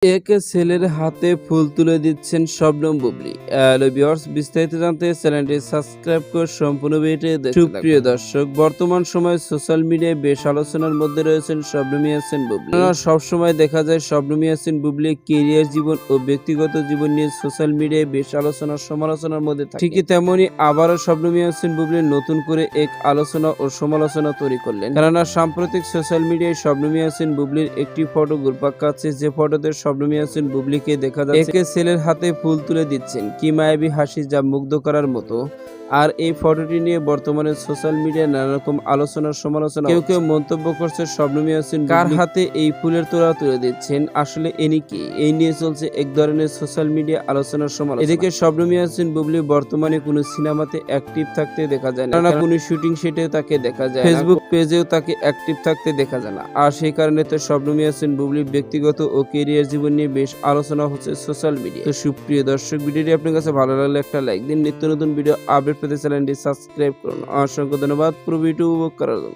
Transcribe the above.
এক ছেলের হাতে ফুল তুলে দিচ্ছেন শবনম বুবলী। হ্যালো ভিউয়ার্স, বিস্তারিত জানতে চ্যানেলটি সাবস্ক্রাইব করে সম্পূর্ণ ভিডিওটি দেখতে থাকুন। সুপ্রিয় দর্শক, বর্তমান সময়ে সোশ্যাল মিডিয়ায় বেশ আলোচনার মধ্যে রয়েছেন শবনম ইয়াসমিন বুবলী। সবসময় দেখা যায় শবনম ইয়াসমিন বুবলী ক্যারিয়ার জীবন ও ব্যক্তিগত জীবন নিয়ে সোশ্যাল মিডিয়ায় বেশ আলোচনার সমালোচনার মধ্যে থাকে। ঠিকই তেমনি আবারও শবনম ইয়াসমিন বুবলী নতুন করে এক আলোচনা ও সমালোচনা তৈরি করলেন। কেননা সাম্প্রতিক সোশ্যাল মিডিয়ায় শবনম ইয়াসমিন বুবলীর একটি ফটো ঘুরপাক খাচ্ছে, যে ফটোতে শবনম ইয়াসমিন বুবলীকে দেখা যাচ্ছে একে ছেলের হাতে ফুল তুলে দিচ্ছেন, কি মায়াবী হাসি যা মুগ্ধ করার মতো। আর এই ফটোটি নিয়ে বর্তমানে সোশ্যাল মিডিয়ায় নানা রকম আলোচনার সমালোচনা, কেউ কেউ মন্তব্য করছে শবনম ইয়াসমিন কার হাতে এই ফুলের তোড়া তুলে দিচ্ছেন, আসলে ইনি কে, এই নিয়ে চলছে এক ধরনের সোশ্যাল মিডিয়া আলোচনার সমালোচনা। এদিকে শবনম ইয়াসমিন বুবলী বর্তমানে কোনো সিনেমাতে অ্যাক্টিভ থাকতে দেখা যায় না, কোনো শুটিং সেটেও তাকে দেখা যায় না, ফেসবুক পেজেও তাকে অ্যাক্টিভ থাকতে দেখা যায় না। আর সেই কারণে তো শবনম ইয়াসমিন বুবলী ব্যক্তিগত ও ক্যারিয়ার জীবন নিয়ে বেশ আলোচনা হচ্ছে সোশ্যাল মিডিয়া। তো সুপ্রিয় দর্শক, ভিডিওটি আপনার কাছে ভালো লাগলে একটা লাইক দিন। নিত্য নতুন ভিডিও আপডেট পেতে চ্যানেলটি সাবস্ক্রাইব করুন। অসংখ্য ধন্যবাদ পুরো ভিডিও উপভোগ করার জন্য।